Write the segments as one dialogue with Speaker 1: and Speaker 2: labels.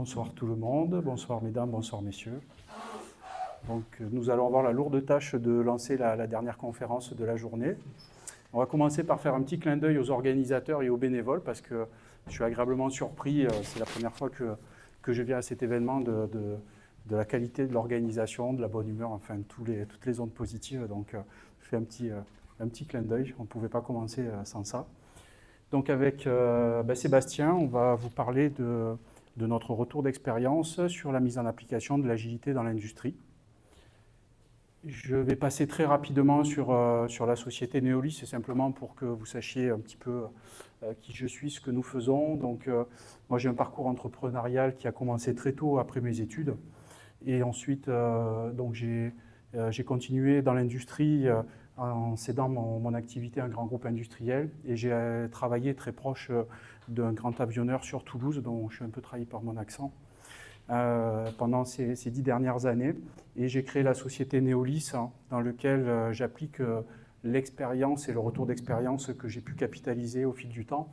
Speaker 1: Bonsoir tout le monde, bonsoir mesdames, bonsoir messieurs. Donc, nous allons avoir la lourde tâche de lancer la dernière conférence de la journée. On va commencer par faire un petit clin d'œil aux organisateurs et aux bénévoles parce que je suis agréablement surpris, c'est la première fois que je viens à cet événement de la qualité de l'organisation, de la bonne humeur, enfin toutes les ondes positives. Donc, je fais un petit clin d'œil, on ne pouvait pas commencer sans ça. Donc avec Sébastien, on va vous parler de notre retour d'expérience sur la mise en application de l'agilité dans l'industrie. Je vais passer très rapidement sur la société Neolis, c'est simplement pour que vous sachiez un petit peu qui je suis, ce que nous faisons. Donc, moi, j'ai un parcours entrepreneurial qui a commencé très tôt après mes études. Et ensuite, j'ai continué dans l'industrie en cédant mon activité à un grand groupe industriel. Et j'ai travaillé très proche d'un grand avionneur sur Toulouse, dont je suis un peu trahi par mon accent, pendant ces 10 dernières années. Et j'ai créé la société Neolis, dans laquelle j'applique l'expérience et le retour d'expérience que j'ai pu capitaliser au fil du temps.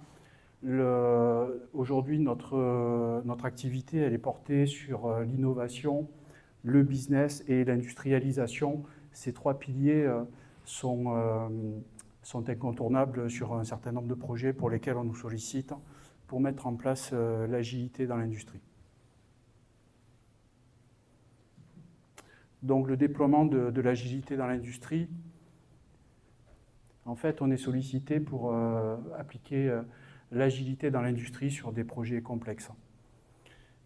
Speaker 1: Aujourd'hui, notre activité, elle est portée sur l'innovation, le business et l'industrialisation. Ces trois piliers sont incontournables sur un certain nombre de projets pour lesquels on nous sollicite pour mettre en place l'agilité dans l'industrie. Donc le déploiement de l'agilité dans l'industrie, en fait, on est sollicité pour appliquer l'agilité dans l'industrie sur des projets complexes.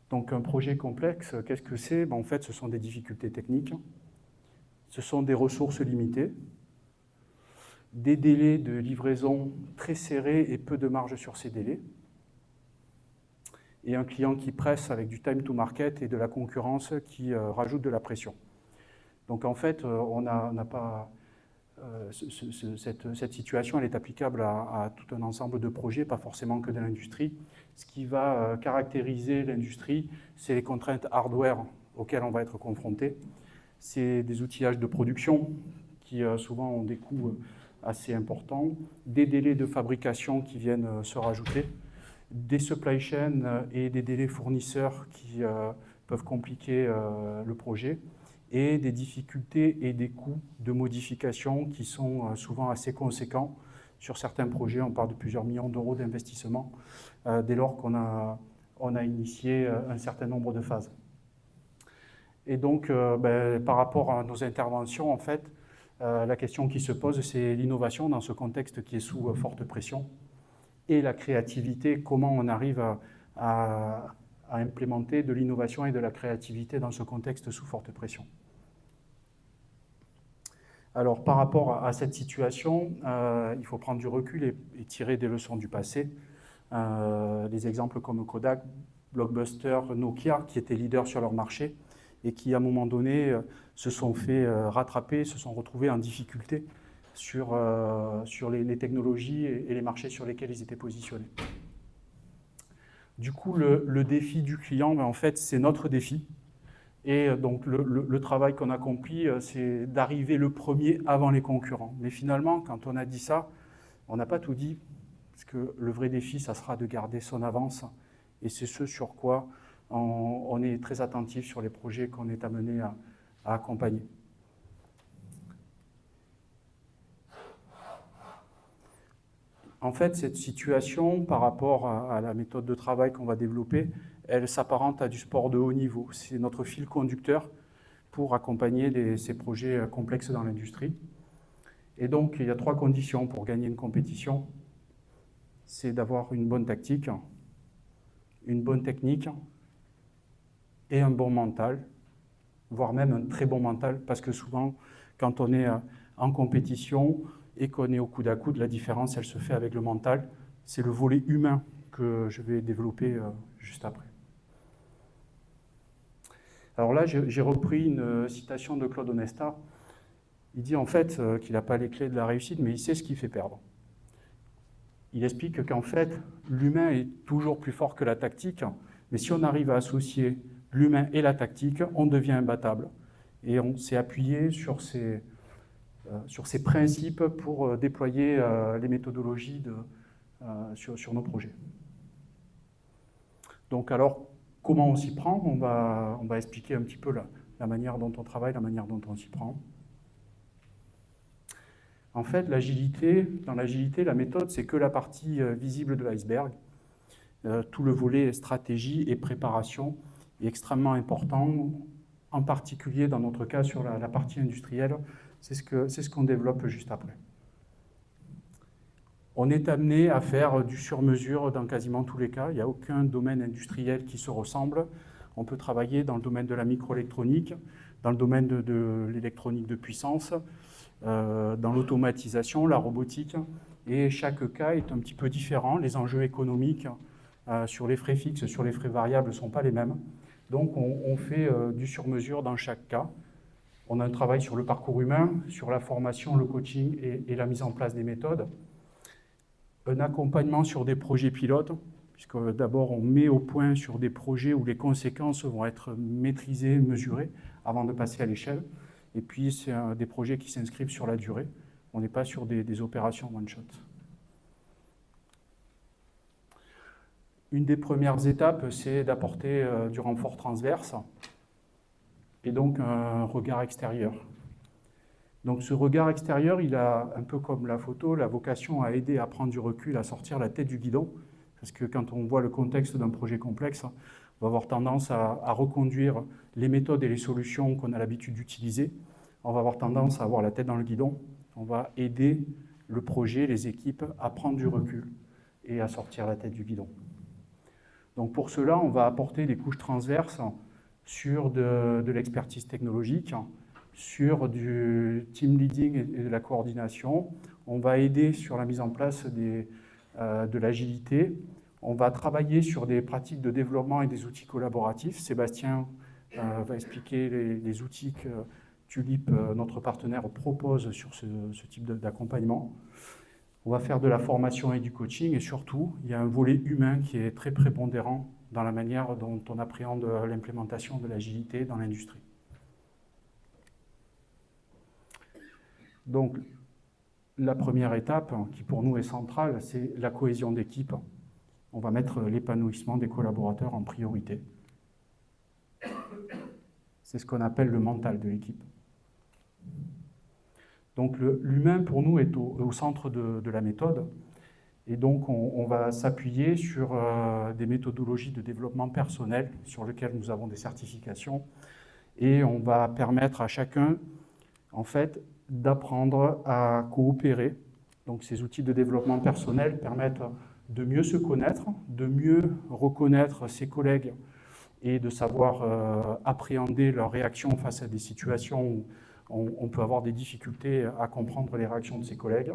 Speaker 1: Donc un projet complexe, qu'est-ce que c'est? En fait, ce sont des difficultés techniques, ce sont des ressources limitées, des délais de livraison très serrés et peu de marge sur ces délais, et un client qui presse avec du time to market et de la concurrence qui rajoute de la pression. Donc en fait, on n'a pas... cette situation, elle est applicable à tout un ensemble de projets, pas forcément que de l'industrie. Ce qui va caractériser l'industrie, c'est les contraintes hardware auxquelles on va être confronté. C'est des outillages de production qui souvent ont des coûts assez importants, des délais de fabrication qui viennent se rajouter, des supply chains et des délais fournisseurs qui peuvent compliquer le projet, et des difficultés et des coûts de modification qui sont souvent assez conséquents. Sur certains projets, on parle de plusieurs millions d'euros d'investissement dès lors qu'on a initié un certain nombre de phases. Et donc, par rapport à nos interventions, en fait, la question qui se pose, c'est l'innovation dans ce contexte qui est sous forte pression et la créativité, comment on arrive à implémenter de l'innovation et de la créativité dans ce contexte sous forte pression. Alors, par rapport à cette situation, il faut prendre du recul et tirer des leçons du passé. Des exemples comme Kodak, Blockbuster, Nokia, qui étaient leaders sur leur marché et qui, à un moment donné, se sont fait rattraper, se sont retrouvés en difficulté sur les technologies et les marchés sur lesquels ils étaient positionnés. Du coup, le défi du client, en fait, c'est notre défi. Et donc, le travail qu'on accomplit, c'est d'arriver le premier avant les concurrents. Mais finalement, quand on a dit ça, on n'a pas tout dit, parce que le vrai défi, ça sera de garder son avance. Et c'est ce sur quoi on est très attentif sur les projets qu'on est amené à accompagner. En fait, cette situation, par rapport à la méthode de travail qu'on va développer, elle s'apparente à du sport de haut niveau. C'est notre fil conducteur pour accompagner ces projets complexes dans l'industrie. Et donc, il y a 3 conditions pour gagner une compétition. C'est d'avoir une bonne tactique, une bonne technique et un bon mental, voire même un très bon mental, parce que souvent, quand on est en compétition et qu'on est au coude à coude, la différence, elle se fait avec le mental. C'est le volet humain que je vais développer juste après. Alors là, j'ai repris une citation de Claude Onesta. Il dit en fait qu'il n'a pas les clés de la réussite, mais il sait ce qui fait perdre. Il explique qu'en fait, l'humain est toujours plus fort que la tactique, mais si on arrive à associer l'humain et la tactique, on devient imbattable. Et on s'est appuyé sur ces principes pour déployer les méthodologies sur nos projets. Donc alors, Comment on s'y prend? On va expliquer un petit peu la manière dont on travaille, la manière dont on s'y prend. En fait, dans l'agilité, la méthode, c'est que la partie visible de l'iceberg. Tout le volet stratégie et préparation est extrêmement important, en particulier dans notre cas sur la partie industrielle. C'est ce qu'on développe juste après. On est amené à faire du sur-mesure dans quasiment tous les cas. Il n'y a aucun domaine industriel qui se ressemble. On peut travailler dans le domaine de la microélectronique, dans le domaine de l'électronique de puissance, dans l'automatisation, la robotique. Et chaque cas est un petit peu différent. Les enjeux économiques sur les frais fixes, sur les frais variables ne sont pas les mêmes. Donc on fait du sur-mesure dans chaque cas. On a un travail sur le parcours humain, sur la formation, le coaching et la mise en place des méthodes. Un accompagnement sur des projets pilotes, puisque d'abord on met au point sur des projets où les conséquences vont être maîtrisées, mesurées, avant de passer à l'échelle. Et puis c'est des projets qui s'inscrivent sur la durée. On n'est pas sur des opérations one-shot. Une des premières étapes, c'est d'apporter du renfort transverse et donc un regard extérieur. Donc ce regard extérieur, il a, un peu comme la photo, la vocation à aider à prendre du recul, à sortir la tête du guidon. Parce que quand on voit le contexte d'un projet complexe, on va avoir tendance à reconduire les méthodes et les solutions qu'on a l'habitude d'utiliser. On va avoir tendance à avoir la tête dans le guidon. On va aider le projet, les équipes à prendre du recul et à sortir la tête du guidon. Donc pour cela, on va apporter des couches transverses sur de l'expertise technologique, sur du team leading et de la coordination. On va aider sur la mise en place de l'agilité. On va travailler sur des pratiques de développement et des outils collaboratifs. Sébastien va expliquer les outils que Tulip, notre partenaire, propose sur ce type d'accompagnement. On va faire de la formation et du coaching et surtout, il y a un volet humain qui est très prépondérant dans la manière dont on appréhende l'implémentation de l'agilité dans l'industrie. Donc, la première étape, qui pour nous est centrale, c'est la cohésion d'équipe. On va mettre l'épanouissement des collaborateurs en priorité. C'est ce qu'on appelle le mental de l'équipe. Donc, l'humain, pour nous, est au centre de la méthode. Et donc, on va s'appuyer sur des méthodologies de développement personnel sur lesquelles nous avons des certifications. Et on va permettre à chacun, en fait, d'apprendre à coopérer. Donc ces outils de développement personnel permettent de mieux se connaître, de mieux reconnaître ses collègues et de savoir appréhender leurs réactions face à des situations où on peut avoir des difficultés à comprendre les réactions de ses collègues.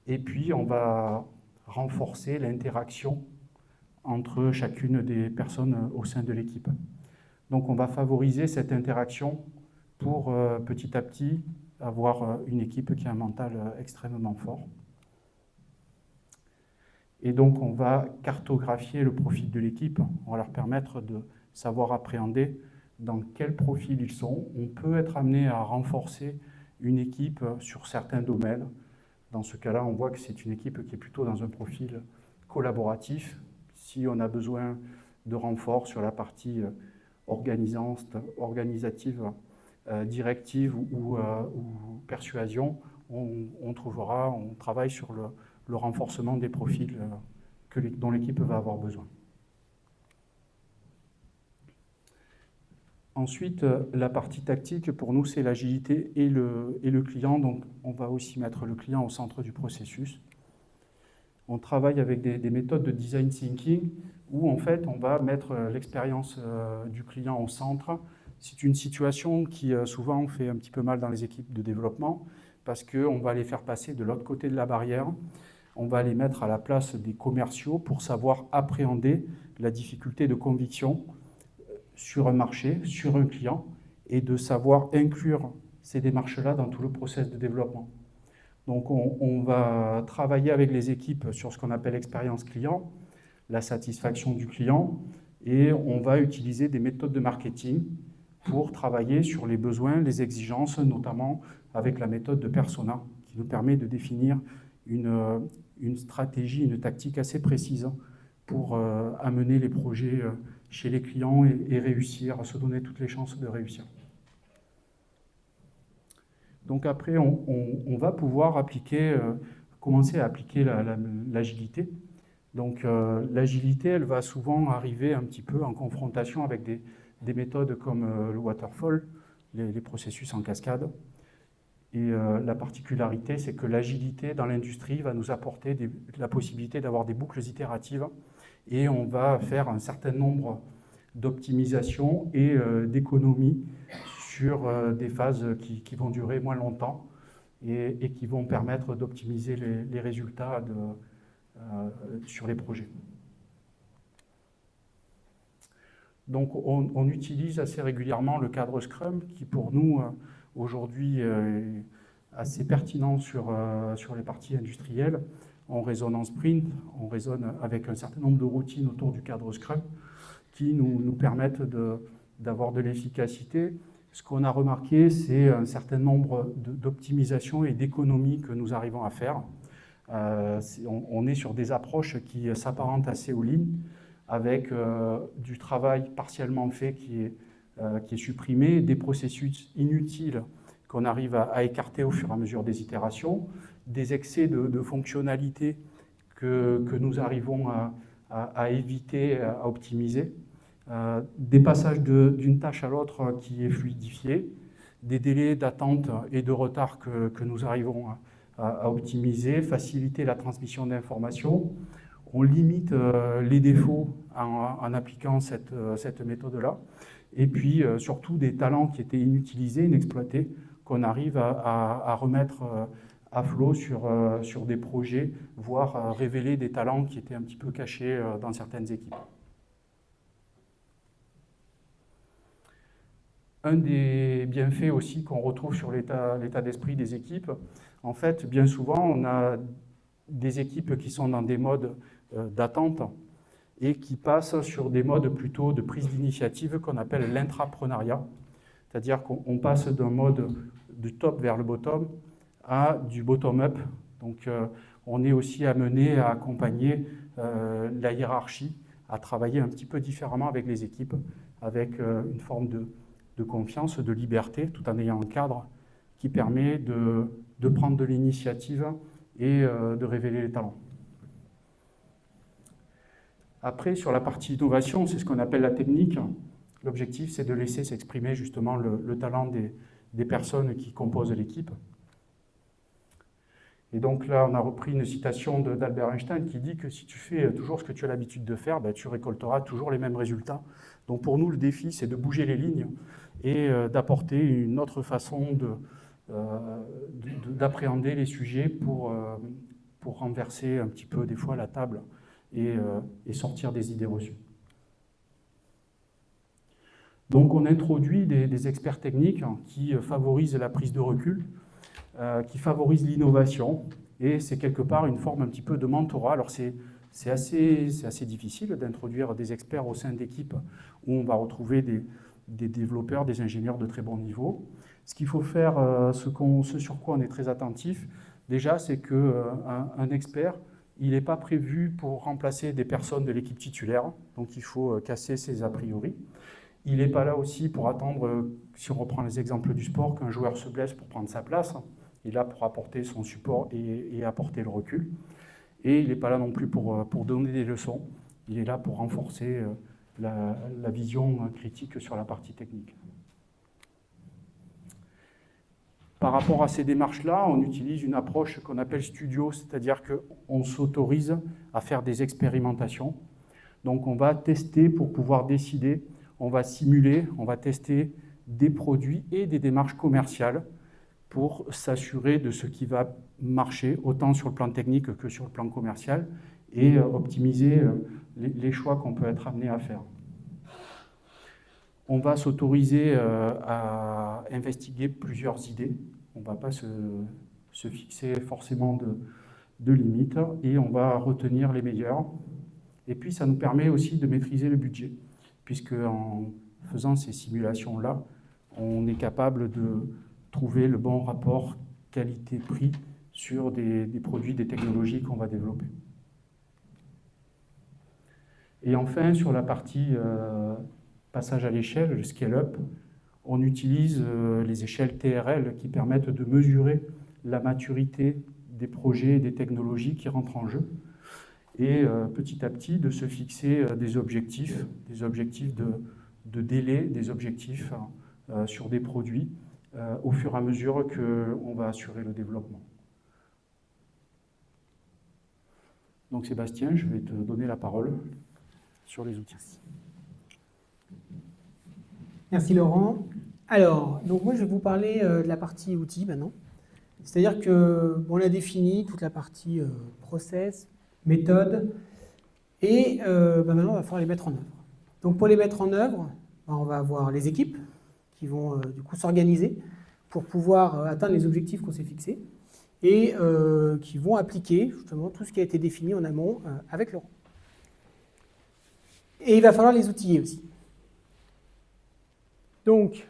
Speaker 1: Et puis on va renforcer l'interaction entre chacune des personnes au sein de l'équipe. Donc on va favoriser cette interaction pour petit à petit avoir une équipe qui a un mental extrêmement fort. Et donc, on va cartographier le profil de l'équipe. On va leur permettre de savoir appréhender dans quel profil ils sont. On peut être amené à renforcer une équipe sur certains domaines. Dans ce cas-là, on voit que c'est une équipe qui est plutôt dans un profil collaboratif. Si on a besoin de renfort sur la partie organisative, directive ou persuasion, on travaille sur le renforcement des profils dont l'équipe va avoir besoin. Ensuite, la partie tactique, pour nous, c'est l'agilité et le client. Donc, on va aussi mettre le client au centre du processus. On travaille avec des méthodes de design thinking où, en fait, on va mettre l'expérience du client au centre. C'est une situation qui souvent fait un petit peu mal dans les équipes de développement parce qu'on va les faire passer de l'autre côté de la barrière. On va les mettre à la place des commerciaux pour savoir appréhender la difficulté de conviction sur un marché, sur un client, et de savoir inclure ces démarches-là dans tout le process de développement. Donc on va travailler avec les équipes sur ce qu'on appelle l'expérience client, la satisfaction du client, et on va utiliser des méthodes de marketing pour travailler sur les besoins, les exigences, notamment avec la méthode de persona, qui nous permet de définir une stratégie, une tactique assez précise pour amener les projets chez les clients et réussir, se donner toutes les chances de réussir. Donc après, on va pouvoir commencer à appliquer l'agilité. Donc l'agilité, elle va souvent arriver un petit peu en confrontation avec des méthodes comme le waterfall, les processus en cascade. Et la particularité, c'est que l'agilité dans l'industrie va nous apporter la possibilité d'avoir des boucles itératives et on va faire un certain nombre d'optimisations et d'économies sur des phases qui vont durer moins longtemps et qui vont permettre d'optimiser les résultats sur les projets. Donc on utilise assez régulièrement le cadre Scrum qui pour nous aujourd'hui est assez pertinent sur les parties industrielles. On raisonne en sprint, on raisonne avec un certain nombre de routines autour du cadre Scrum qui nous permettent d'avoir de l'efficacité. Ce qu'on a remarqué, c'est un certain nombre d'optimisations et d'économies que nous arrivons à faire. On est sur des approches qui s'apparentent assez aux lignes, avec du travail partiellement fait qui est supprimé, des processus inutiles qu'on arrive à écarter au fur et à mesure des itérations, des excès de fonctionnalités que nous arrivons à éviter, à optimiser, des passages d'une tâche à l'autre qui est fluidifié, des délais d'attente et de retard que nous arrivons à optimiser, faciliter la transmission d'informations. On limite les défauts en appliquant cette méthode-là. Et puis, surtout, des talents qui étaient inutilisés, inexploités, qu'on arrive à remettre à flot sur des projets, voire révéler des talents qui étaient un petit peu cachés dans certaines équipes. Un des bienfaits aussi qu'on retrouve sur l'état d'esprit des équipes, en fait, bien souvent, on a des équipes qui sont dans des modes d'attente et qui passent sur des modes plutôt de prise d'initiative qu'on appelle l'intrapreneuriat. C'est-à-dire qu'on passe d'un mode du top vers le bottom à du bottom-up. Donc on est aussi amené à accompagner la hiérarchie, à travailler un petit peu différemment avec les équipes, avec une forme de confiance, de liberté, tout en ayant un cadre qui permet de prendre de l'initiative et de révéler les talents. Après, sur la partie innovation, c'est ce qu'on appelle la technique. L'objectif, c'est de laisser s'exprimer justement le talent des personnes qui composent l'équipe. Et donc là, on a repris une citation d'Albert Einstein qui dit que si tu fais toujours ce que tu as l'habitude de faire, tu récolteras toujours les mêmes résultats. Donc pour nous, le défi, c'est de bouger les lignes et d'apporter une autre façon d'appréhender les sujets pour renverser un petit peu des fois la table et sortir des idées reçues. Donc on introduit des experts techniques qui favorisent la prise de recul, qui favorisent l'innovation, et c'est quelque part une forme un petit peu de mentorat. Alors c'est assez difficile d'introduire des experts au sein d'équipes où on va retrouver des développeurs, des ingénieurs de très bon niveau. Ce qu'il faut faire, ce sur quoi on est très attentif, déjà, c'est qu'un expert, il n'est pas prévu pour remplacer des personnes de l'équipe titulaire, donc il faut casser ses a priori. Il n'est pas là aussi pour attendre, si on reprend les exemples du sport, qu'un joueur se blesse pour prendre sa place. Il est là pour apporter son support et apporter le recul. Et il n'est pas là non plus pour donner des leçons. Il est là pour renforcer la vision critique sur la partie technique. Par rapport à ces démarches-là, on utilise une approche qu'on appelle studio, c'est-à-dire qu'on s'autorise à faire des expérimentations. Donc on va tester pour pouvoir décider, on va simuler, on va tester des produits et des démarches commerciales pour s'assurer de ce qui va marcher, autant sur le plan technique que sur le plan commercial, et optimiser les choix qu'on peut être amené à faire. On va s'autoriser à investiguer plusieurs idées. On ne va pas se fixer forcément de limites et on va retenir les meilleures. Et puis, ça nous permet aussi de maîtriser le budget, puisque en faisant ces simulations-là, on est capable de trouver le bon rapport qualité-prix sur des produits, des technologies qu'on va développer. Et enfin, sur la partie passage à l'échelle, le scale-up, on utilise les échelles TRL qui permettent de mesurer la maturité des projets et des technologies qui rentrent en jeu. Et petit à petit, de se fixer des objectifs de délai, des objectifs sur des produits au fur et à mesure qu'on va assurer le développement. Donc Sébastien, je vais te donner la parole sur les outils.
Speaker 2: Merci Laurent. Alors, donc moi je vais vous parler de la partie outils maintenant. C'est-à-dire qu'on a défini toute la partie process, méthode, et maintenant on va falloir les mettre en œuvre. Donc pour les mettre en œuvre, on va avoir les équipes qui vont du coup s'organiser pour pouvoir atteindre les objectifs qu'on s'est fixés et qui vont appliquer justement tout ce qui a été défini en amont avec Laurent. Et il va falloir les outiller aussi. Donc,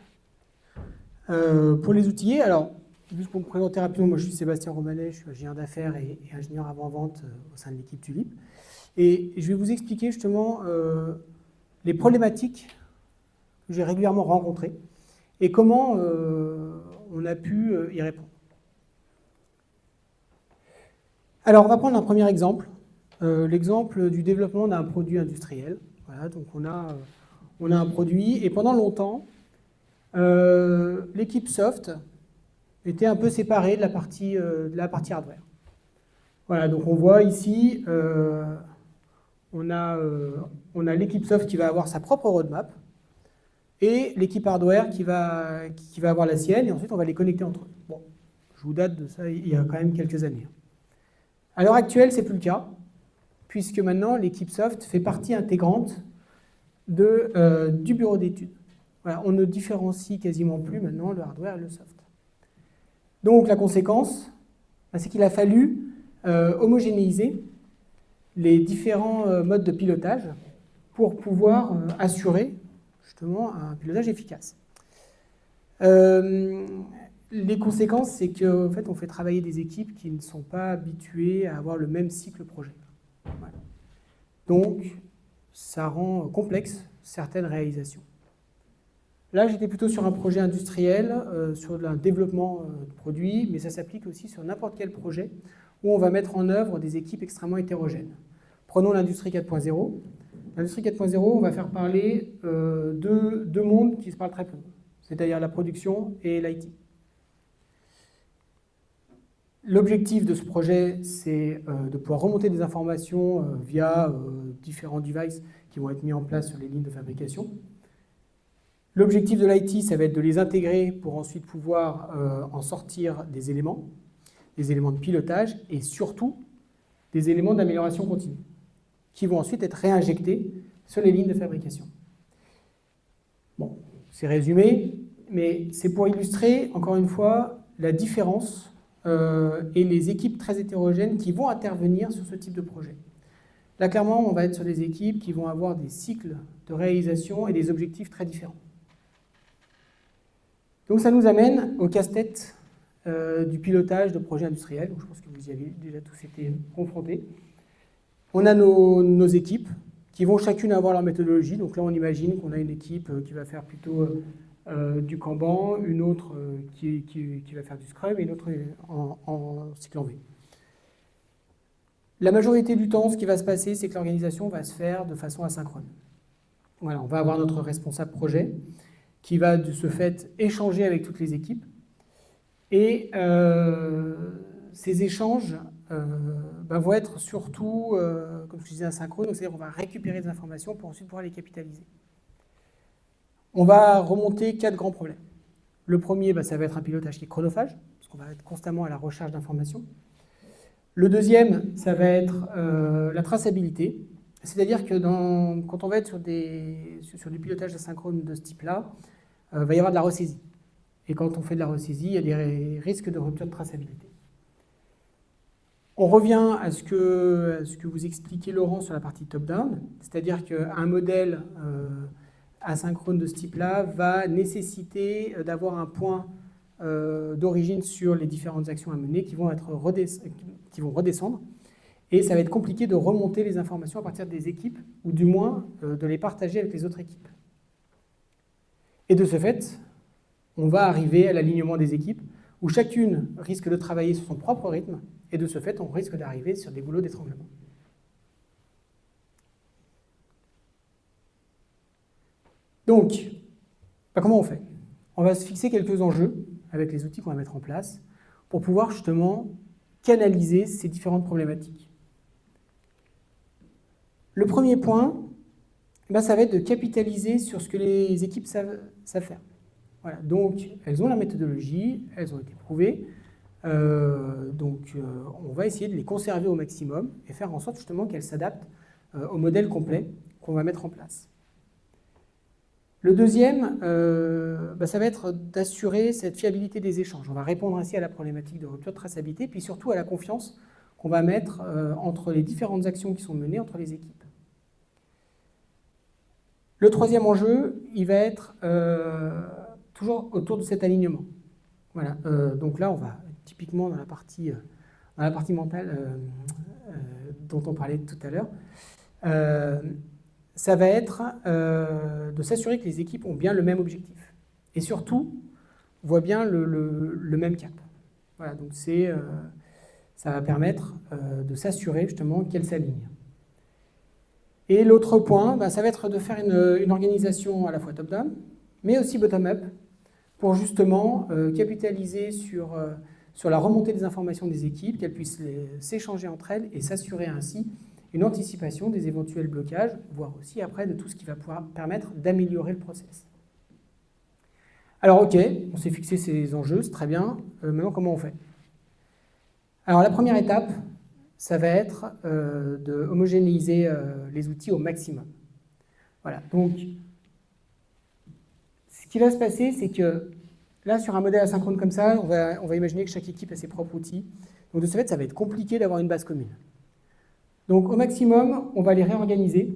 Speaker 2: pour les outiller, alors, juste pour me présenter rapidement, moi je suis Sébastien Romanet, je suis ingénieur d'affaires et ingénieur avant-vente au sein de l'équipe Tulip. Et je vais vous expliquer justement les problématiques que j'ai régulièrement rencontrées et comment on a pu y répondre. Alors, on va prendre un premier exemple, l'exemple du développement d'un produit industriel. Voilà, donc on a un produit et pendant longtemps, l'équipe soft était un peu séparée de la partie hardware. Voilà, donc on voit ici, on a l'équipe soft qui va avoir sa propre roadmap et l'équipe hardware qui va avoir la sienne et ensuite on va les connecter entre eux. Bon, je vous date de ça il y a quand même quelques années. À l'heure actuelle, ce n'est plus le cas, puisque maintenant l'équipe soft fait partie intégrante du bureau d'études. Voilà, on ne différencie quasiment plus maintenant le hardware et le soft. Donc la conséquence, c'est qu'il a fallu homogénéiser les différents modes de pilotage pour pouvoir assurer justement un pilotage efficace. Les conséquences, c'est qu'en fait, on fait travailler des équipes qui ne sont pas habituées à avoir le même cycle projet. Voilà. Donc, ça rend complexe certaines réalisations. Là, j'étais plutôt sur un projet industriel, sur un développement de produits, mais ça s'applique aussi sur n'importe quel projet où on va mettre en œuvre des équipes extrêmement hétérogènes. Prenons l'industrie 4.0. L'industrie 4.0, on va faire parler deux mondes qui se parlent très peu, c'est-à-dire la production et l'IT. L'objectif de ce projet, c'est de pouvoir remonter des informations via différents devices qui vont être mis en place sur les lignes de fabrication. L'objectif de l'IT, ça va être de les intégrer pour ensuite pouvoir en sortir des éléments de pilotage et surtout des éléments d'amélioration continue qui vont ensuite être réinjectés sur les lignes de fabrication. Bon, c'est résumé, mais c'est pour illustrer, encore une fois, la différence et les équipes très hétérogènes qui vont intervenir sur ce type de projet. Là, clairement, on va être sur des équipes qui vont avoir des cycles de réalisation et des objectifs très différents. Donc ça nous amène au casse-tête du pilotage de projets industriels. Donc, je pense que vous y avez déjà tous été confrontés. On a nos équipes qui vont chacune avoir leur méthodologie. Donc là, on imagine qu'on a une équipe qui va faire plutôt du Kanban, une autre qui va faire du Scrum et une autre en cycle en V. La majorité du temps, ce qui va se passer, c'est que l'organisation va se faire de façon asynchrone. Voilà, on va avoir notre responsable projet qui va de ce fait échanger avec toutes les équipes. Et ces échanges vont être surtout, comme je disais, asynchrones, c'est-à-dire qu'on va récupérer des informations pour ensuite pouvoir les capitaliser. On va remonter 4 grands problèmes. Le premier, ça va être un pilotage qui est chronophage, parce qu'on va être constamment à la recherche d'informations. Le deuxième, ça va être la traçabilité, c'est-à-dire que quand on va être sur du pilotage asynchrone de ce type-là, il va y avoir de la ressaisie. Et quand on fait de la ressaisie, il y a des risques de rupture de traçabilité. On revient à ce que vous expliquez, Laurent, sur la partie top-down, c'est-à-dire qu'un modèle asynchrone de ce type-là va nécessiter d'avoir un point d'origine sur les différentes actions à mener qui vont redescendre et ça va être compliqué de remonter les informations à partir des équipes, ou du moins de les partager avec les autres équipes. Et de ce fait, on va arriver à l'alignement des équipes, où chacune risque de travailler sur son propre rythme, et de ce fait, on risque d'arriver sur des goulots d'étranglement. Donc, comment on fait? On va se fixer quelques enjeux avec les outils qu'on va mettre en place pour pouvoir justement canaliser ces différentes problématiques. Le premier point, ça va être de capitaliser sur ce que les équipes savent faire. Voilà. Donc, elles ont la méthodologie, elles ont été prouvées, on va essayer de les conserver au maximum et faire en sorte justement qu'elles s'adaptent au modèle complet qu'on va mettre en place. Le deuxième, ça va être d'assurer cette fiabilité des échanges. On va répondre ainsi à la problématique de rupture de traçabilité, puis surtout à la confiance qu'on va mettre entre les différentes actions qui sont menées entre les équipes. Le troisième enjeu, il va être toujours autour de cet alignement. Voilà. Donc là, on va typiquement dans la partie mentale dont on parlait tout à l'heure. Ça va être de s'assurer que les équipes ont bien le même objectif. Et surtout, voient bien le même cap. Voilà, donc ça va permettre de s'assurer justement qu'elles s'alignent. Et l'autre point, ça va être de faire une organisation à la fois top-down, mais aussi bottom-up, pour justement capitaliser sur la remontée des informations des équipes, qu'elles puissent s'échanger entre elles et s'assurer ainsi une anticipation des éventuels blocages, voire aussi après de tout ce qui va pouvoir permettre d'améliorer le process. Alors ok, on s'est fixé ces enjeux, c'est très bien. Maintenant, comment on fait? Alors la première étape, ça va être de homogénéiser les outils au maximum. Voilà, donc ce qui va se passer, c'est que là, sur un modèle asynchrone comme ça, on va imaginer que chaque équipe a ses propres outils. Donc de ce fait, ça va être compliqué d'avoir une base commune. Donc au maximum, on va les réorganiser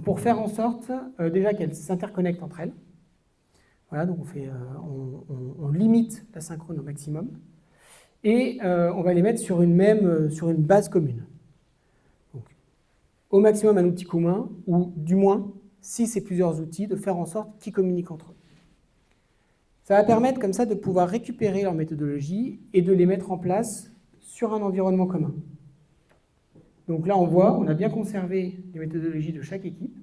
Speaker 2: pour faire en sorte déjà qu'elles s'interconnectent entre elles. Voilà, donc on limite la synchrone au maximum. Et on va les mettre sur une base commune. Donc, au maximum un outil commun, ou du moins, si c'est plusieurs outils, de faire en sorte qu'ils communiquent entre eux. Ça va permettre comme ça de pouvoir récupérer leur méthodologie et de les mettre en place sur un environnement commun. Donc là, on a bien conservé les méthodologies de chaque équipe.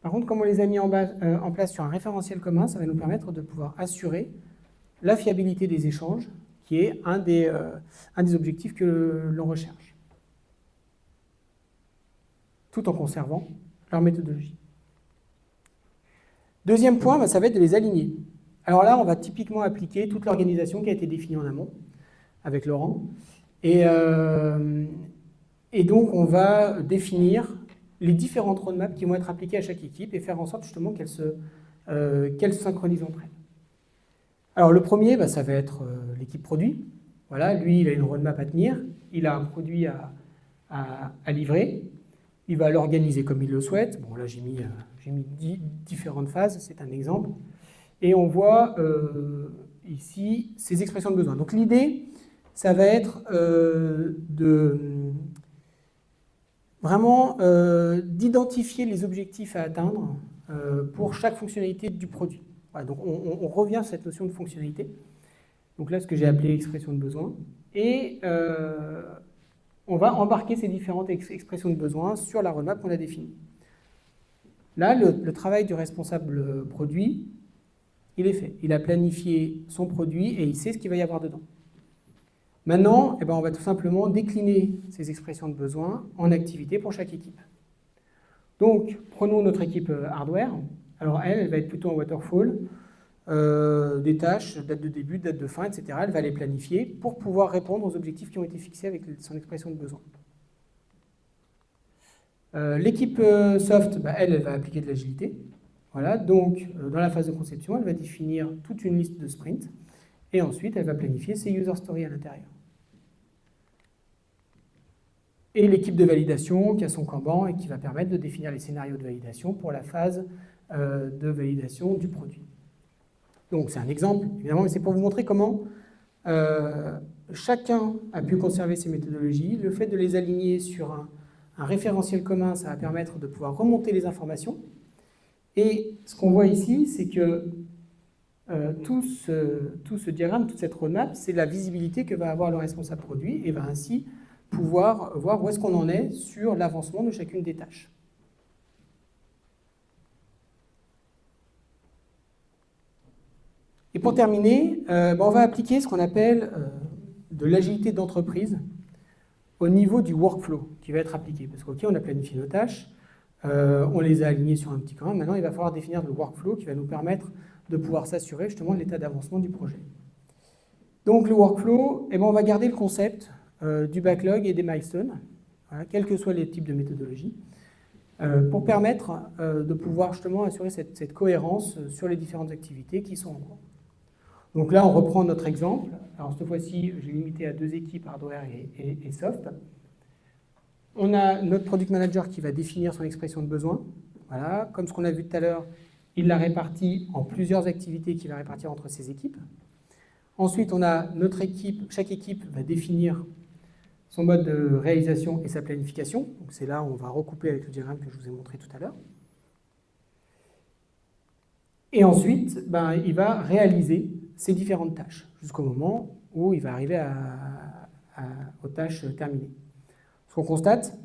Speaker 2: Par contre, comme on les a mis en place sur un référentiel commun, ça va nous permettre de pouvoir assurer la fiabilité des échanges, qui est un des objectifs que l'on recherche, tout en conservant leur méthodologie. Deuxième point, ça va être de les aligner. Alors là, on va typiquement appliquer toute l'organisation qui a été définie en amont, avec Laurent. Et donc, on va définir les différentes roadmaps qui vont être appliquées à chaque équipe et faire en sorte justement qu'elles se synchronisent entre elles. Alors le premier, ça va être l'équipe produit. Voilà, lui, il a une roadmap à tenir, il a un produit à livrer, il va l'organiser comme il le souhaite. Bon, là, j'ai mis 10 différentes phases, c'est un exemple. Et on voit ici ces expressions de besoin. Donc l'idée, ça va être vraiment d'identifier les objectifs à atteindre pour chaque fonctionnalité du produit. Voilà, donc on revient à cette notion de fonctionnalité. Donc là, ce que j'ai appelé expression de besoin. Et on va embarquer ces différentes expressions de besoin sur la roadmap qu'on a définie. Là, le travail du responsable produit, il est fait. Il a planifié son produit et il sait ce qu'il va y avoir dedans. Maintenant, on va tout simplement décliner ces expressions de besoin en activités pour chaque équipe. Donc, prenons notre équipe hardware. Alors elle va être plutôt en waterfall, des tâches, date de début, date de fin, etc. Elle va les planifier pour pouvoir répondre aux objectifs qui ont été fixés avec son expression de besoin. L'équipe soft, elle va appliquer de l'agilité. Voilà, donc dans la phase de conception, elle va définir toute une liste de sprints et ensuite elle va planifier ses user stories à l'intérieur. Et l'équipe de validation qui a son Kanban et qui va permettre de définir les scénarios de validation pour la phase de validation du produit. Donc c'est un exemple, évidemment, mais c'est pour vous montrer comment chacun a pu conserver ses méthodologies. Le fait de les aligner sur un référentiel commun, ça va permettre de pouvoir remonter les informations. Et ce qu'on voit ici, c'est que tout ce diagramme, toute cette roadmap, c'est la visibilité que va avoir le responsable produit et va ainsi pouvoir voir où est-ce qu'on en est sur l'avancement de chacune des tâches. Et pour terminer, on va appliquer ce qu'on appelle de l'agilité d'entreprise au niveau du workflow qui va être appliqué. Parce qu'ok, on a planifié nos tâches, on les a alignées sur un petit camp. Maintenant, il va falloir définir le workflow qui va nous permettre de pouvoir s'assurer justement de l'état d'avancement du projet. Donc le workflow, on va garder le concept du backlog et des milestones, voilà, quels que soient les types de méthodologies, pour permettre de pouvoir justement assurer cette cohérence sur les différentes activités qui sont en cours. Donc là, on reprend notre exemple. Alors cette fois-ci, j'ai limité à 2 équipes, hardware et soft. On a notre product manager qui va définir son expression de besoin. Voilà, comme ce qu'on a vu tout à l'heure, il l'a réparti en plusieurs activités qu'il va répartir entre ses équipes. Ensuite, on a notre équipe, chaque équipe va définir son mode de réalisation et sa planification. Donc c'est là où on va recouper avec le diagramme que je vous ai montré tout à l'heure. Et ensuite, il va réaliser ces différentes tâches jusqu'au moment où il va arriver aux tâches terminées. Ce qu'on constate,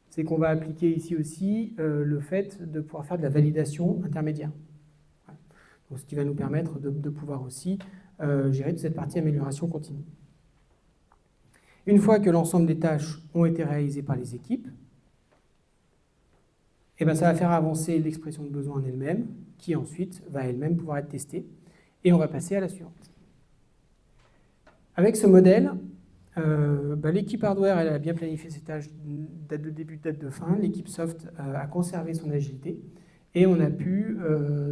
Speaker 2: c'est qu'on va appliquer ici aussi le fait de pouvoir faire de la validation intermédiaire. Voilà. Donc, ce qui va nous permettre de pouvoir aussi gérer toute cette partie amélioration continue. Une fois que l'ensemble des tâches ont été réalisées par les équipes, ça va faire avancer l'expression de besoin en elle-même, qui ensuite va elle-même pouvoir être testée. Et on va passer à la suivante. Avec ce modèle, l'équipe hardware elle a bien planifié ses tâches, date de début, date de fin. L'équipe soft a conservé son agilité. Et on a pu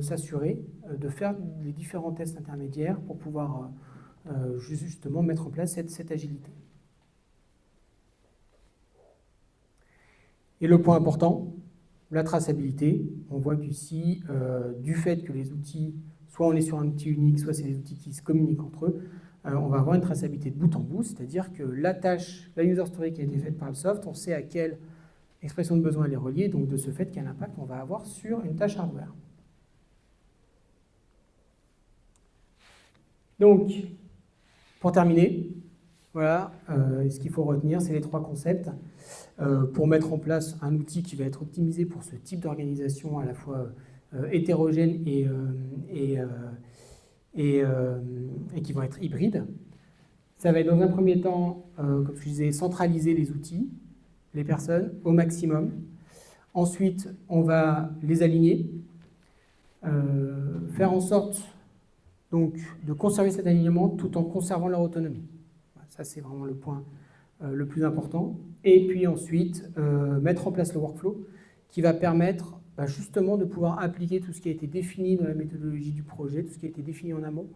Speaker 2: s'assurer de faire les différents tests intermédiaires pour pouvoir justement mettre en place cette agilité. Et le point important, la traçabilité. On voit qu'ici, du fait que les outils, soit on est sur un outil unique, soit c'est des outils qui se communiquent entre eux, on va avoir une traçabilité de bout en bout, c'est-à-dire que la tâche, la user story qui a été faite par le soft, on sait à quelle expression de besoin elle est reliée, donc de ce fait, quel impact on va avoir sur une tâche hardware. Donc, pour terminer, voilà, ce qu'il faut retenir, c'est les 3 concepts. Pour mettre en place un outil qui va être optimisé pour ce type d'organisation à la fois hétérogène et qui vont être hybrides. Ça va être dans un premier temps, comme je disais, centraliser les outils, les personnes au maximum. Ensuite, on va les aligner, faire en sorte donc, de conserver cet alignement tout en conservant leur autonomie. Ça, c'est vraiment le point le plus important. Et puis ensuite, mettre en place le workflow qui va permettre justement de pouvoir appliquer tout ce qui a été défini dans la méthodologie du projet, tout ce qui a été défini en amont,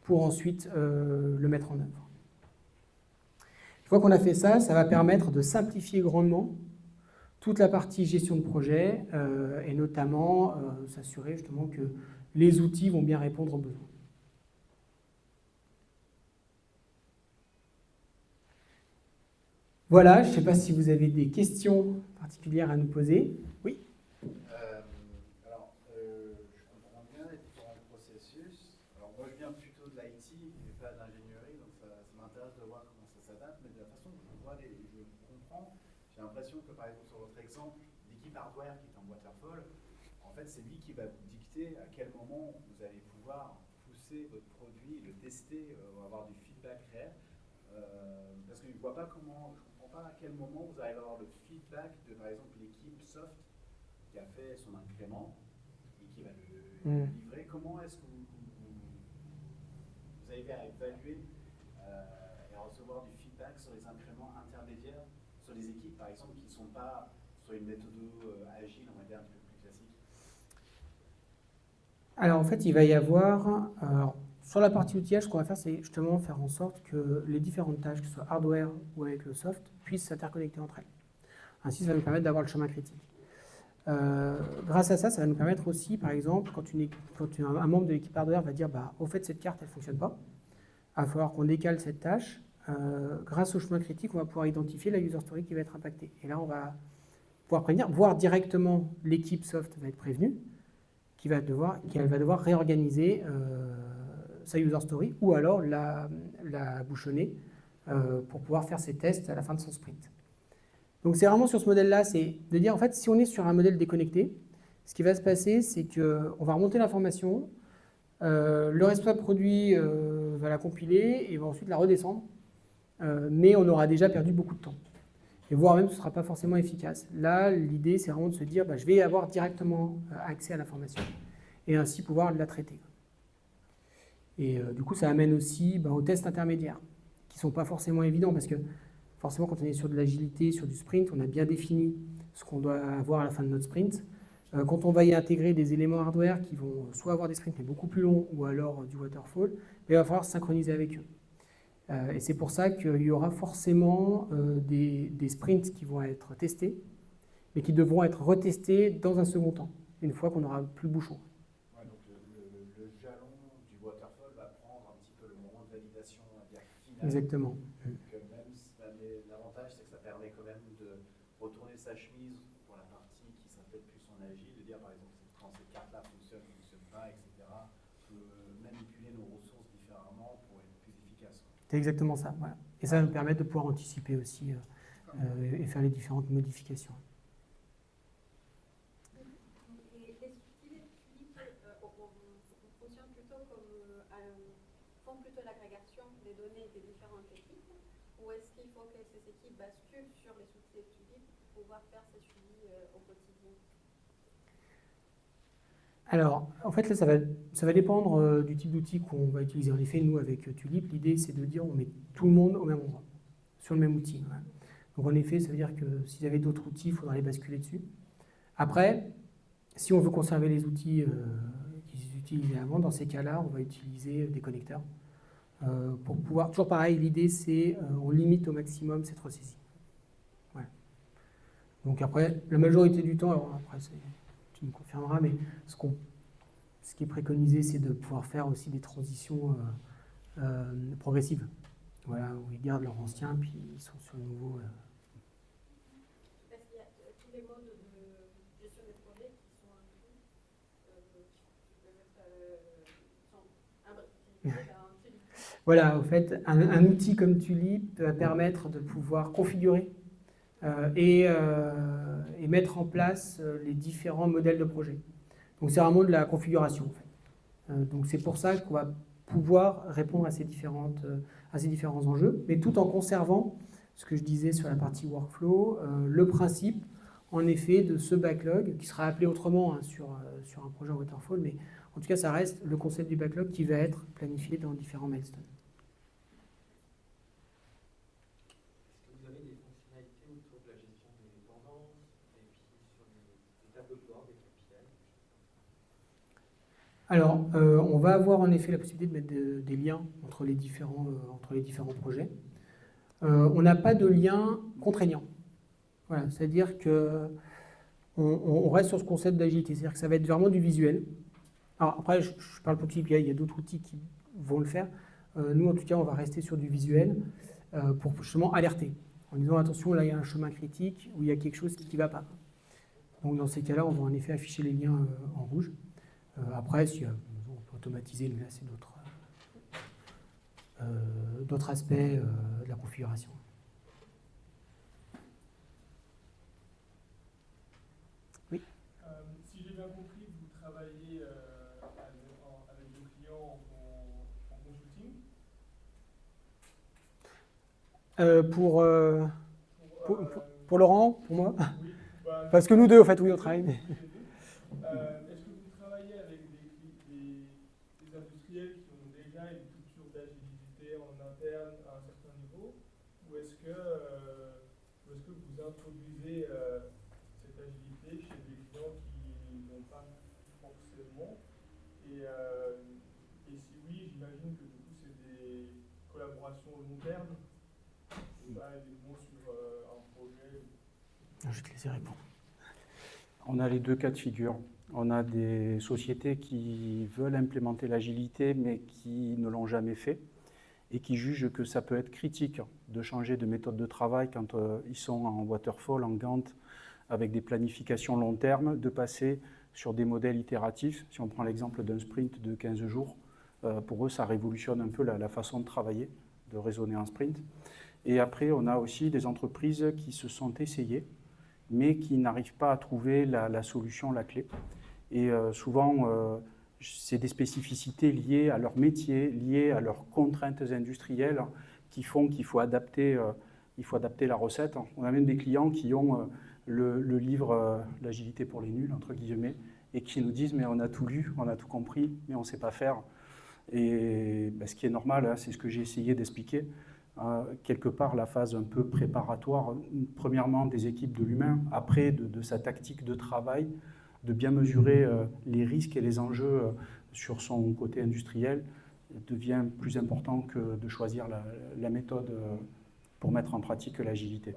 Speaker 2: pour ensuite le mettre en œuvre. Une fois qu'on a fait ça, ça va permettre de simplifier grandement toute la partie gestion de projet et notamment s'assurer justement que les outils vont bien répondre aux besoins. Voilà, je ne sais pas si vous avez des questions particulières à nous poser. Oui.
Speaker 3: Je comprends bien les différents processus. Alors moi, je viens plutôt de l'IT et pas de l'ingénierie, donc ça m'intéresse de voir comment ça s'adapte. Mais de la façon dont je comprends, j'ai l'impression que par exemple sur votre exemple, l'équipe hardware qui est en waterfall, en fait, c'est lui qui va vous dicter à quel moment vous allez pouvoir pousser votre produit, le tester, avoir du feedback réel. Parce que je ne vois pas comment. À quel moment vous allez avoir le feedback de, par exemple, l'équipe soft qui a fait son incrément et qui va le livrer. Comment est-ce que vous arrivez à évaluer et à recevoir du feedback sur les incréments intermédiaires, sur les équipes, par exemple, qui ne sont pas sur une méthode agile, on va dire un petit peu plus classique?
Speaker 2: Alors, en fait, il va y avoir... sur la partie outillage, ce qu'on va faire, c'est justement faire en sorte que les différentes tâches, que ce soit hardware ou avec le soft, puissent s'interconnecter entre elles. Ainsi, ça va nous permettre d'avoir le chemin critique. Grâce à ça, ça va nous permettre aussi, par exemple, quand un membre de l'équipe hardware va dire au fait, cette carte, elle ne fonctionne pas, il va falloir qu'on décale cette tâche, grâce au chemin critique, on va pouvoir identifier la user story qui va être impactée. Et là, on va pouvoir prévenir, voire directement l'équipe soft va être prévenue, qu'elle va devoir réorganiser sa user story ou alors la bouchonner pour pouvoir faire ses tests à la fin de son sprint. Donc c'est vraiment sur ce modèle-là, c'est de dire en fait si on est sur un modèle déconnecté, ce qui va se passer c'est qu'on va remonter l'information, le responsable produit va la compiler et va ensuite la redescendre, mais on aura déjà perdu beaucoup de temps. Et voire même ce ne sera pas forcément efficace. Là, l'idée c'est vraiment de se dire je vais avoir directement accès à l'information et ainsi pouvoir la traiter. Et du coup ça amène aussi aux tests intermédiaires qui ne sont pas forcément évidents parce que forcément quand on est sur de l'agilité, sur du sprint, on a bien défini ce qu'on doit avoir à la fin de notre sprint. Quand on va y intégrer des éléments hardware qui vont soit avoir des sprints mais beaucoup plus longs ou alors du waterfall, il va falloir synchroniser avec eux. Et c'est pour ça qu'il y aura forcément des sprints qui vont être testés, mais qui devront être retestés dans un second temps, une fois qu'on aura plus le bouchon.
Speaker 3: Ouais, donc le jalon du waterfall va prendre un petit peu le moment de validation finale.
Speaker 2: Exactement.
Speaker 3: L'avantage, c'est que ça permet quand même de retourner sa chemise pour la partie qui sera peut-être plus en agile, de dire par exemple quand cette carte-là fonctionne, ne fonctionne pas, etc. On peut manipuler nos ressources différemment pour être plus efficace.
Speaker 2: C'est exactement ça. Voilà. Et ça va nous permettre de pouvoir anticiper aussi et faire les différentes modifications.
Speaker 4: Les outils on fonctionne plutôt comme font plutôt l'agrégation des données des différentes équipes, ou est-ce qu'il faut que ces équipes basculent sur les outils de Tulip pour pouvoir faire ces suivis au quotidien?
Speaker 2: Alors, en fait, là, ça va dépendre du type d'outil qu'on va utiliser. En effet, nous, avec Tulip, l'idée, c'est de dire on met tout le monde au même endroit, sur le même outil. Voilà. Donc, en effet, ça veut dire que s'il y avait d'autres outils, il faudra les basculer dessus. Après, si on veut conserver les outils qui s'utilisaient avant, dans ces cas-là, on va utiliser des connecteurs. Pour pouvoir, toujours pareil, l'idée, c'est on limite au maximum cette ressaisie. Voilà. Donc, après, la majorité du temps, alors après, tu me confirmeras, mais ce qui est préconisé, c'est de pouvoir faire aussi des transitions progressives. Voilà, où ils gardent leur ancien, puis ils sont sur le nouveau.
Speaker 4: Parce qu'il y a tous les modes de gestion des projets qui sont inclus, qui peuvent être un Tulip.
Speaker 2: Voilà, au fait, un outil comme Tulip va permettre de pouvoir configurer et mettre en place les différents modèles de projet. Donc c'est vraiment de la configuration en fait. Donc c'est pour ça qu'on va pouvoir répondre à ces différents enjeux, mais tout en conservant ce que je disais sur la partie workflow, le principe en effet de ce backlog qui sera appelé autrement sur un projet en waterfall, mais en tout cas ça reste le concept du backlog qui va être planifié dans différents milestones. Alors, on va avoir en effet la possibilité de mettre des liens entre les différents projets. On n'a pas de lien contraignant. Voilà, c'est-à-dire qu'on reste sur ce concept d'agilité, c'est-à-dire que ça va être vraiment du visuel. Alors après, je parle pour Tulip, il y a d'autres outils qui vont le faire. Nous, en tout cas, on va rester sur du visuel pour justement alerter, en disant attention, là, il y a un chemin critique où il y a quelque chose qui ne va pas. Donc dans ces cas-là, on va en effet afficher les liens en rouge. Après, si on peut automatiser, mais là, c'est d'autres aspects de la configuration. Oui.
Speaker 5: Si j'ai bien compris, vous travaillez avec vos clients en consulting
Speaker 2: pour Laurent, pour moi.
Speaker 5: Oui.
Speaker 2: Parce que nous deux, en fait, oui, on travaille. Mais...
Speaker 5: Est-ce que vous travaillez avec des industriels qui ont déjà une culture d'agilité en interne à un certain niveau, ou est-ce que vous introduisez cette agilité chez des clients qui n'ont pas forcément et si oui, j'imagine que du coup c'est des collaborations long terme, et pas uniquement sur un projet.
Speaker 2: Je vais te laisser répondre.
Speaker 1: On a les deux cas de figure. On a des sociétés qui veulent implémenter l'agilité mais qui ne l'ont jamais fait et qui jugent que ça peut être critique de changer de méthode de travail quand ils sont en waterfall, en Gantt, avec des planifications long terme, de passer sur des modèles itératifs. Si on prend l'exemple d'un sprint de 15 jours, pour eux, ça révolutionne un peu la façon de travailler, de raisonner en sprint. Et après, on a aussi des entreprises qui se sont essayées, mais qui n'arrivent pas à trouver la solution, la clé. Et souvent, c'est des spécificités liées à leur métier, liées à leurs contraintes industrielles, qui font qu'il faut adapter la recette. On a même des clients qui ont le livre « L'agilité pour les nuls », entre guillemets, et qui nous disent « mais on a tout lu, on a tout compris, mais on ne sait pas faire ». Et ce qui est normal, hein, c'est ce que j'ai essayé d'expliquer. Quelque part, la phase un peu préparatoire, premièrement des équipes de l'humain, après de sa tactique de travail, de bien mesurer les risques et les enjeux sur son côté industriel, devient plus important que de choisir la méthode pour mettre en pratique l'agilité.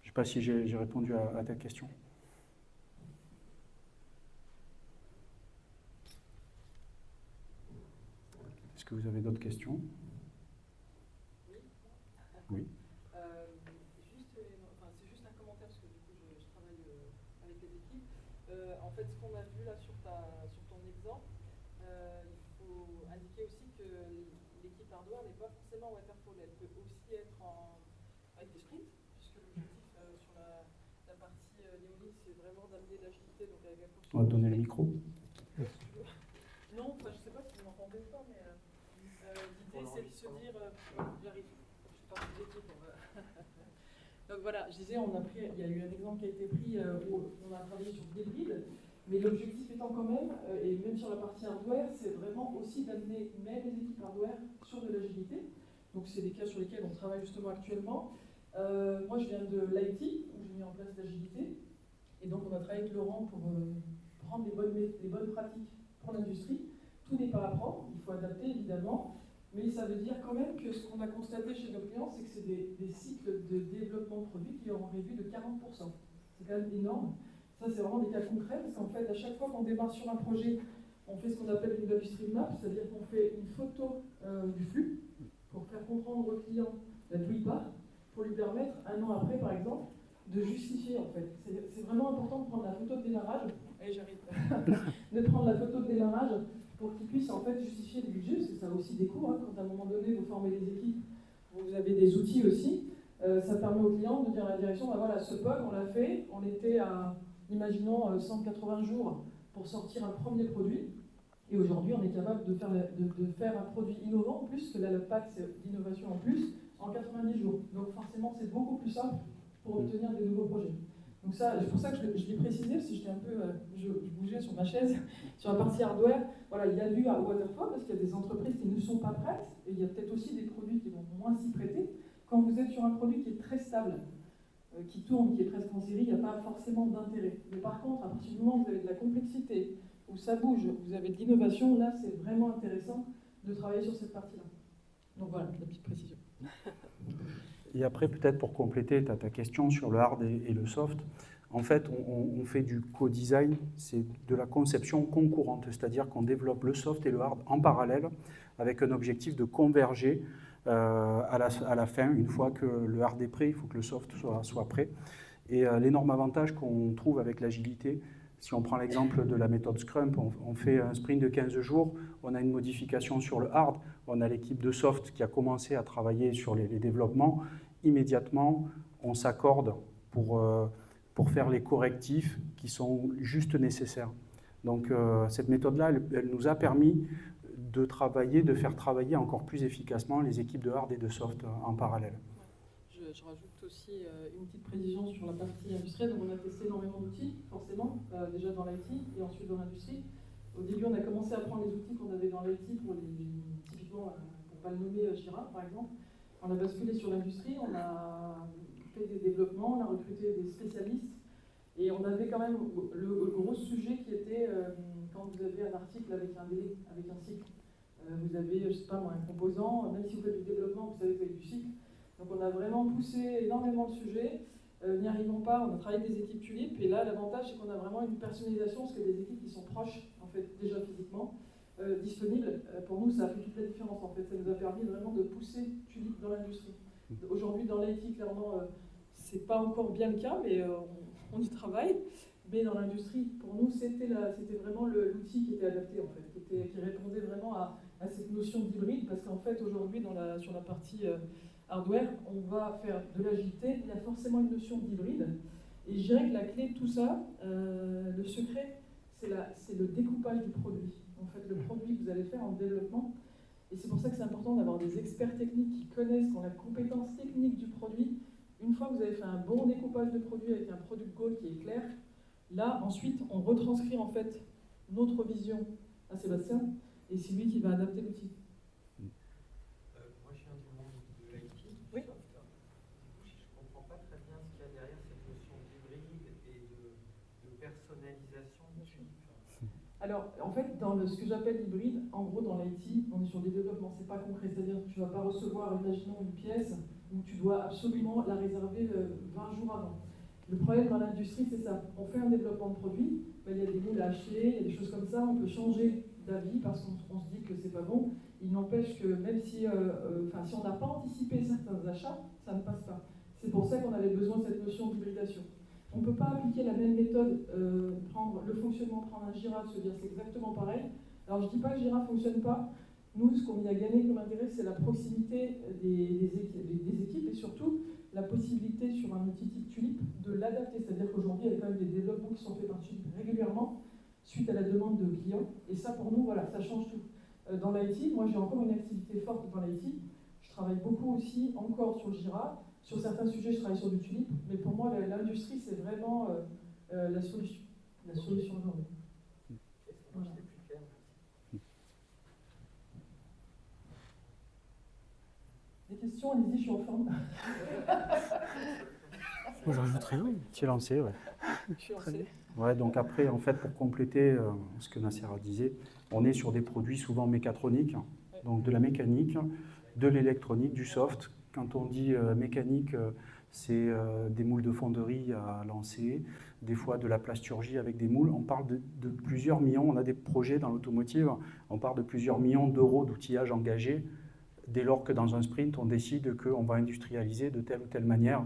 Speaker 1: Je ne sais pas si j'ai répondu à ta question. Est-ce que vous avez d'autres questions? Oui.
Speaker 6: C'est juste un commentaire parce que du coup je travaille avec les équipes. En fait, ce qu'on a vu là sur ton exemple, il faut indiquer aussi que l'équipe hardware n'est pas forcément waterfall. Elle peut aussi être avec des sprints, puisque l'objectif sur la partie néolithique, c'est vraiment d'amener l'agilité. Donc avec la
Speaker 1: On va te donner le micro.
Speaker 6: Non, je ne sais pas si vous m'entendez ou pas, mais l'idée c'est de se dire, j'arrive. Donc voilà, je disais, il y a eu un exemple qui a été pris où on a travaillé sur des hybrides, mais l'objectif étant quand même, et même sur la partie hardware, c'est vraiment aussi d'amener même les équipes hardware sur de l'agilité. Donc c'est des cas sur lesquels on travaille justement actuellement. Moi je viens de l'IT, où j'ai mis en place l'agilité, et donc on a travaillé avec Laurent pour prendre les bonnes pratiques pour l'industrie. Tout n'est pas à prendre, il faut adapter évidemment. Mais ça veut dire quand même que ce qu'on a constaté chez nos clients, c'est que c'est des cycles de développement de produits qui ont réduit de 40%. C'est quand même énorme. Ça, c'est vraiment des cas concrets, parce qu'en fait, à chaque fois qu'on démarre sur un projet, on fait ce qu'on appelle une value stream map, c'est-à-dire qu'on fait une photo du flux pour faire comprendre au client d'où il part, pour lui permettre, un an après, par exemple, de justifier, en fait. C'est vraiment important de prendre la photo de démarrage, et j'arrive, de prendre la photo de démarrage pour qu'ils puissent en fait justifier le budget, parce que ça a aussi des coûts, hein, quand à un moment donné vous formez les équipes, vous avez des outils aussi, ça permet aux clients de dire à la direction, bah voilà, ce POC on l'a fait, on était à, imaginons, 180 jours pour sortir un premier produit, et aujourd'hui on est capable de faire un produit innovant en plus, que là le PAC c'est d'innovation en plus, en 90 jours. Donc forcément c'est beaucoup plus simple pour obtenir des nouveaux projets. Donc ça, c'est pour ça que je l'ai précisé, parce que j'étais un peu, je bougeais sur ma chaise, sur la partie hardware. Voilà, il y a du waterfall, parce qu'il y a des entreprises qui ne sont pas prêtes, et il y a peut-être aussi des produits qui vont moins s'y prêter. Quand vous êtes sur un produit qui est très stable, qui tourne, qui est presque en série, il n'y a pas forcément d'intérêt. Mais par contre, à partir du moment où vous avez de la complexité, où ça bouge, vous avez de l'innovation, là c'est vraiment intéressant de travailler sur cette partie-là. Donc voilà, la petite précision.
Speaker 1: Et après, peut-être pour compléter ta question sur le hard et le soft, en fait, on fait du co-design, c'est de la conception concourante, c'est-à-dire qu'on développe le soft et le hard en parallèle, avec un objectif de converger à la fin. Une fois que le hard est prêt, il faut que le soft soit prêt. Et l'énorme avantage qu'on trouve avec l'agilité, si on prend l'exemple de la méthode Scrum, on fait un sprint de 15 jours, on a une modification sur le hard, on a l'équipe de soft qui a commencé à travailler sur les développements. Immédiatement, on s'accorde pour faire les correctifs qui sont juste nécessaires. Donc cette méthode-là, elle nous a permis de faire travailler encore plus efficacement les équipes de hard et de soft en parallèle.
Speaker 6: Je rajoute aussi une petite précision sur la partie industrielle. Donc on a testé énormément d'outils, forcément, déjà dans l'IT et ensuite dans l'industrie. Au début, on a commencé à prendre les outils qu'on avait dans l'IT typiquement, pour pas le nommer, Jira par exemple. On a basculé sur l'industrie, on a fait des développements, on a recruté des spécialistes et on avait quand même le gros sujet qui était quand vous avez un article avec un délai, avec un cycle. Vous avez, je sais pas moi, un composant, même si vous faites du développement, vous savez que vous avez du cycle. Donc on a vraiment poussé énormément le sujet, n'y arrivons pas, on a travaillé avec des équipes Tulip, et là l'avantage c'est qu'on a vraiment une personnalisation, parce que des équipes qui sont proches, en fait, déjà physiquement, disponible, pour nous, ça a fait toute la différence en fait. Ça nous a permis vraiment de pousser Tulip dans l'industrie. Aujourd'hui, dans l'IT, clairement, c'est pas encore bien le cas, mais on y travaille. Mais dans l'industrie, pour nous, c'était vraiment l'outil qui était adapté, en fait, qui répondait vraiment à cette notion d'hybride, parce qu'en fait, aujourd'hui, sur la partie hardware, on va faire de l'agilité, il y a forcément une notion d'hybride. Et je dirais que la clé de tout ça, le secret, c'est le découpage du produit. En fait, le produit que vous allez faire en développement. Et c'est pour ça que c'est important d'avoir des experts techniques qui connaissent, qui ont la compétence technique du produit. Une fois que vous avez fait un bon découpage de produit avec un product goal qui est clair, là, ensuite, on retranscrit en fait notre vision à Sébastien, et c'est lui qui va adapter l'outil.
Speaker 7: Moi, je viens du monde de l'IT,
Speaker 6: Oui.
Speaker 7: du software. Du coup, je ne comprends pas très bien ce qu'il y a derrière cette notion d'hybride et de personnalisation de Tulip.
Speaker 6: Alors, en fait, dans ce que j'appelle hybride, en gros, dans l'IT, on est sur des développements, c'est pas concret. C'est-à-dire que tu ne vas pas recevoir, imaginons, une pièce où tu dois absolument la réserver 20 jours avant. Le problème dans l'industrie, c'est ça. On fait un développement de produit, ben, il y a des moules à acheter, il y a des choses comme ça, on peut changer d'avis parce qu'on se dit que c'est pas bon. Il n'empêche que même si, si on n'a pas anticipé certains achats, ça ne passe pas. C'est pour ça qu'on avait besoin de cette notion d'hybridation. On ne peut pas appliquer la même méthode, prendre le fonctionnement, prendre un Jira, se dire c'est exactement pareil. Alors je ne dis pas que Jira ne fonctionne pas. Nous, ce qu'on y a gagné comme intérêt, c'est la proximité des équipes et surtout la possibilité sur un outil type Tulip de l'adapter. C'est-à-dire qu'aujourd'hui, il y a quand même des développements qui sont faits par Tulip régulièrement suite à la demande de clients. Et ça, pour nous, voilà, ça change tout. Dans l'IT, moi, j'ai encore une activité forte dans l'IT. Je travaille beaucoup aussi encore sur Jira. Sur certains sujets, je travaille sur du Tulip, mais pour moi, l'industrie, c'est vraiment la solution aujourd'hui. Voilà. Des questions, allez-y, je suis en forme.
Speaker 1: Moi, je rajoute rien. Tu es lancé, ouais.
Speaker 6: Je suis lancée.
Speaker 1: Ouais, donc après, en fait, pour compléter ce que Nassera disait, on est sur des produits souvent mécatroniques, donc de la mécanique, de l'électronique, du soft. Quand on dit mécanique, c'est des moules de fonderie à lancer, des fois de la plasturgie avec des moules. On parle de plusieurs millions, on a des projets dans l'automotive, on parle de plusieurs millions d'euros d'outillage engagés dès lors que dans un sprint, on décide qu'on va industrialiser de telle ou telle manière.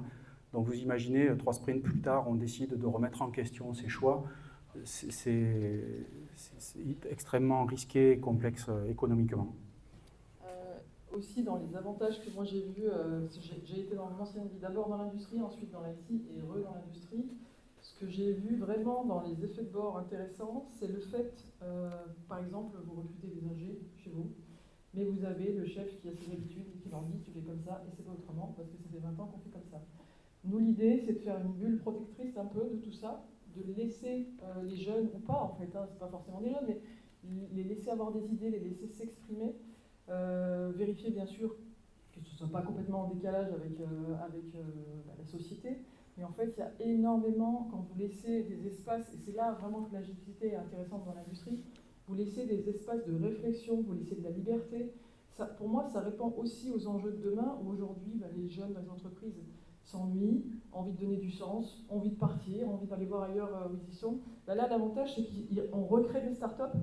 Speaker 1: Donc vous imaginez, 3 sprints plus tard, on décide de remettre en question ces choix. C'est extrêmement risqué et complexe économiquement.
Speaker 6: Aussi, dans les avantages que moi j'ai vus, j'ai été dans mon ancienne vie, d'abord dans l'industrie, ensuite dans l'IT et dans l'industrie. Ce que j'ai vu vraiment dans les effets de bord intéressants, c'est le fait, par exemple, vous recrutez des ingés chez vous, mais vous avez le chef qui a ses habitudes et qui leur dit tu fais comme ça et c'est pas autrement parce que ça fait 20 ans qu'on fait comme ça. Nous, l'idée, c'est de faire une bulle protectrice un peu de tout ça, de laisser les jeunes, ou pas en fait, hein, c'est pas forcément des jeunes, mais les laisser avoir des idées, les laisser s'exprimer, vérifier bien sûr que ce ne soit pas complètement en décalage avec la société. Mais en fait, il y a énormément, quand vous laissez des espaces, et c'est là vraiment que l'agilité est intéressante dans l'industrie, vous laissez des espaces de réflexion, vous laissez de la liberté. Ça, pour moi, ça répond aussi aux enjeux de demain, où aujourd'hui, les jeunes dans les entreprises s'ennuient, ont envie de donner du sens, ont envie de partir, ont envie d'aller voir ailleurs où ils y sont. Là, l'avantage, c'est qu'on recrée des startups.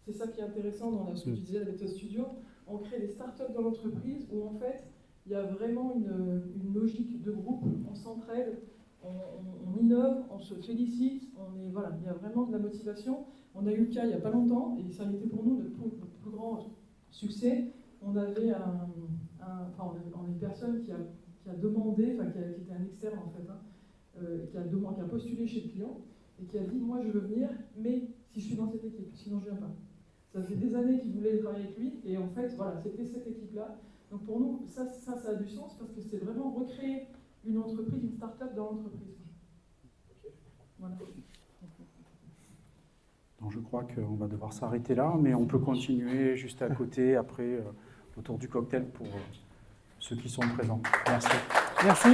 Speaker 6: C'est ça qui est intéressant dans ce que tu disais, la méthode studio. On crée des startups dans l'entreprise où, en fait, il y a vraiment une logique de groupe, on s'entraide, on innove, on se félicite, voilà, il y a vraiment de la motivation. On a eu le cas il n'y a pas longtemps, et ça a été pour nous notre plus grand succès. On avait une personne qui a demandé, qui était un externe en fait, qui a postulé chez le client, et qui a dit, moi je veux venir, mais si je suis dans cette équipe, sinon je ne viens pas. Ça fait des années qu'il voulait travailler avec lui, et en fait, voilà, c'était cette équipe-là. Donc pour nous, ça a du sens, parce que c'est vraiment recréer une entreprise, une start-up dans l'entreprise. Voilà.
Speaker 1: Donc je crois qu'on va devoir s'arrêter là, mais on peut continuer juste à côté, après, autour du cocktail pour ceux qui sont présents. Merci.
Speaker 2: Merci.